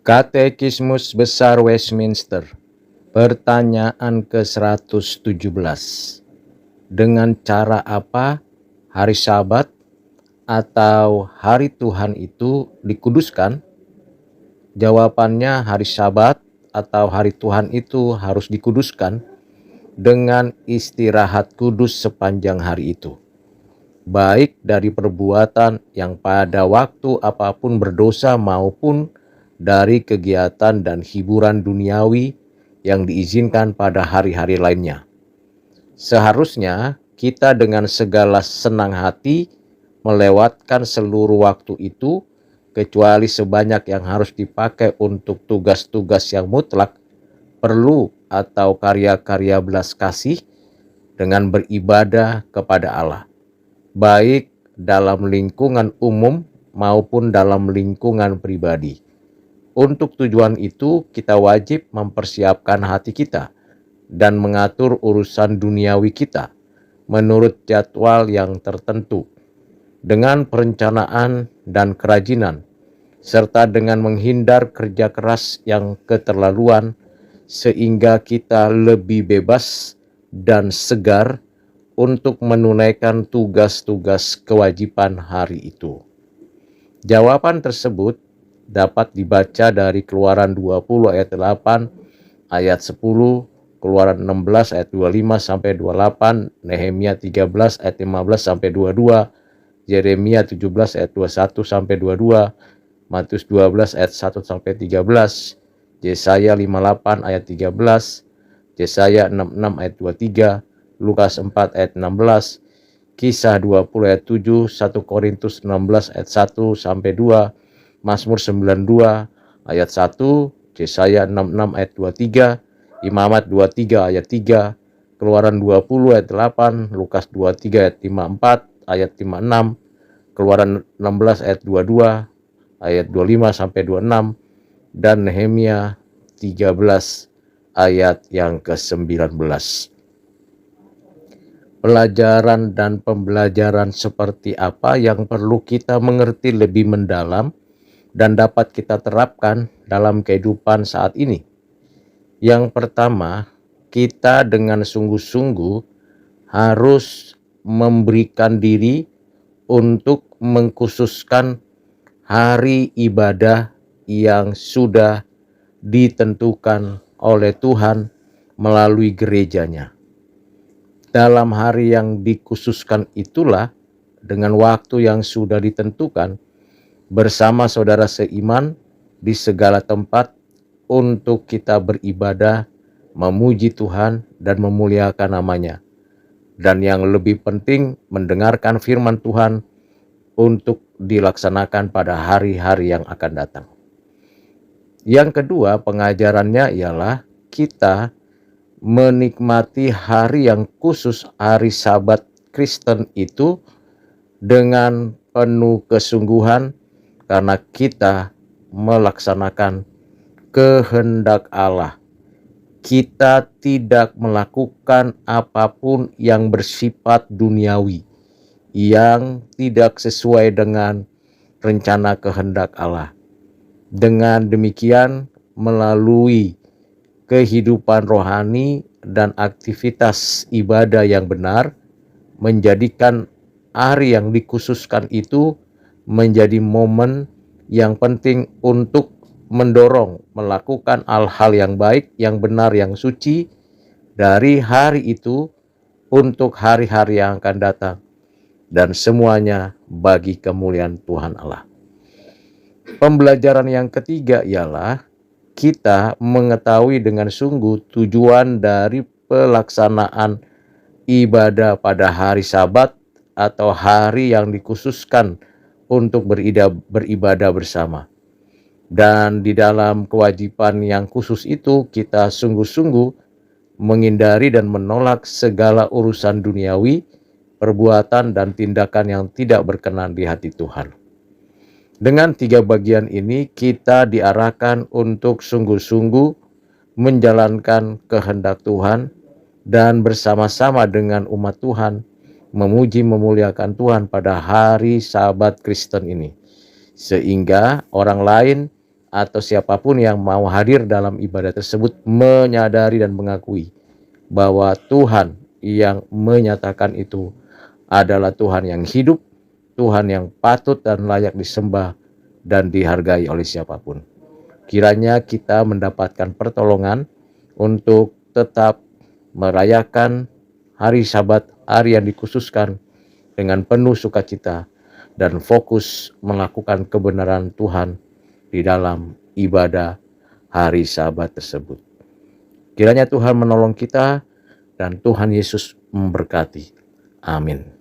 Katekismus Besar Westminster. Pertanyaan ke-117. Dengan cara apa hari Sabat atau hari Tuhan itu dikuduskan? Jawabannya, hari Sabat atau hari Tuhan itu harus dikuduskan dengan istirahat kudus sepanjang hari itu, baik dari perbuatan yang pada waktu apapun berdosa maupun dari kegiatan dan hiburan duniawi yang diizinkan pada hari-hari lainnya. Seharusnya kita dengan segala senang hati melewatkan seluruh waktu itu, kecuali sebanyak yang harus dipakai untuk tugas-tugas yang mutlak, perlu atau karya-karya belas kasih dengan beribadah kepada Allah, baik dalam lingkungan umum maupun dalam lingkungan pribadi. Untuk tujuan itu, kita wajib mempersiapkan hati kita dan mengatur urusan duniawi kita menurut jadwal yang tertentu, dengan perencanaan dan kerajinan, serta dengan menghindar kerja keras yang keterlaluan, sehingga kita lebih bebas dan segar untuk menunaikan tugas-tugas kewajiban hari itu. Jawaban tersebut dapat dibaca dari Keluaran 20 ayat 8, ayat 10, Keluaran 16 ayat 25 sampai 28, Nehemia 13 ayat 15 sampai 22, Yeremia 17 ayat 21 sampai 22, Matius 12 ayat 1 sampai 13, Yesaya 58 ayat 13, Yesaya 66 ayat 23, Lukas 4 ayat 16, Kisah 20 ayat 7, 1 Korintus 16 ayat 1 sampai 2, Mazmur 92 ayat 1, Yesaya 66 ayat 23, Imamat 23 ayat 3, Keluaran 20 ayat 8, Lukas 23 ayat 54, ayat 56, Keluaran 16 ayat 22, ayat 25 sampai 26, dan Nehemia 13 ayat yang ke-19. Pelajaran dan pembelajaran seperti apa yang perlu kita mengerti lebih mendalam dan dapat kita terapkan dalam kehidupan saat ini? Yang pertama, kita dengan sungguh-sungguh harus memberikan diri untuk mengkhususkan hari ibadah yang sudah ditentukan oleh Tuhan melalui gerejanya. Dalam hari yang dikhususkan itulah, dengan waktu yang sudah ditentukan, bersama saudara seiman di segala tempat untuk kita beribadah, memuji Tuhan dan memuliakan namanya. Dan yang lebih penting, mendengarkan firman Tuhan untuk dilaksanakan pada hari-hari yang akan datang. Yang kedua, pengajarannya ialah kita menikmati hari yang khusus, hari Sabat Kristen itu dengan penuh kesungguhan, karena kita melaksanakan kehendak Allah. Kita tidak melakukan apapun yang bersifat duniawi, yang tidak sesuai dengan rencana kehendak Allah. Dengan demikian, melalui kehidupan rohani dan aktivitas ibadah yang benar, menjadikan hari yang dikhususkan itu menjadi momen yang penting untuk mendorong melakukan hal-hal yang baik, yang benar, yang suci dari hari itu untuk hari-hari yang akan datang, dan semuanya bagi kemuliaan Tuhan Allah. Pembelajaran yang ketiga ialah kita mengetahui dengan sungguh tujuan dari pelaksanaan ibadah pada hari Sabat atau hari yang dikhususkan untuk beribadah bersama. Dan di dalam kewajiban yang khusus itu, kita sungguh-sungguh menghindari dan menolak segala urusan duniawi, perbuatan dan tindakan yang tidak berkenan di hati Tuhan. Dengan tiga bagian ini, kita diarahkan untuk sungguh-sungguh menjalankan kehendak Tuhan dan bersama-sama dengan umat Tuhan memuji memuliakan Tuhan pada hari Sabat Kristen ini, sehingga orang lain atau siapapun yang mau hadir dalam ibadah tersebut menyadari dan mengakui bahwa Tuhan yang menyatakan itu adalah Tuhan yang hidup, Tuhan yang patut dan layak disembah dan dihargai oleh siapapun. Kiranya kita mendapatkan pertolongan untuk tetap merayakan hari Sabat, hari yang dikhususkan dengan penuh sukacita dan fokus melakukan kebenaran Tuhan di dalam ibadah hari Sabat tersebut. Kiranya Tuhan menolong kita dan Tuhan Yesus memberkati. Amin.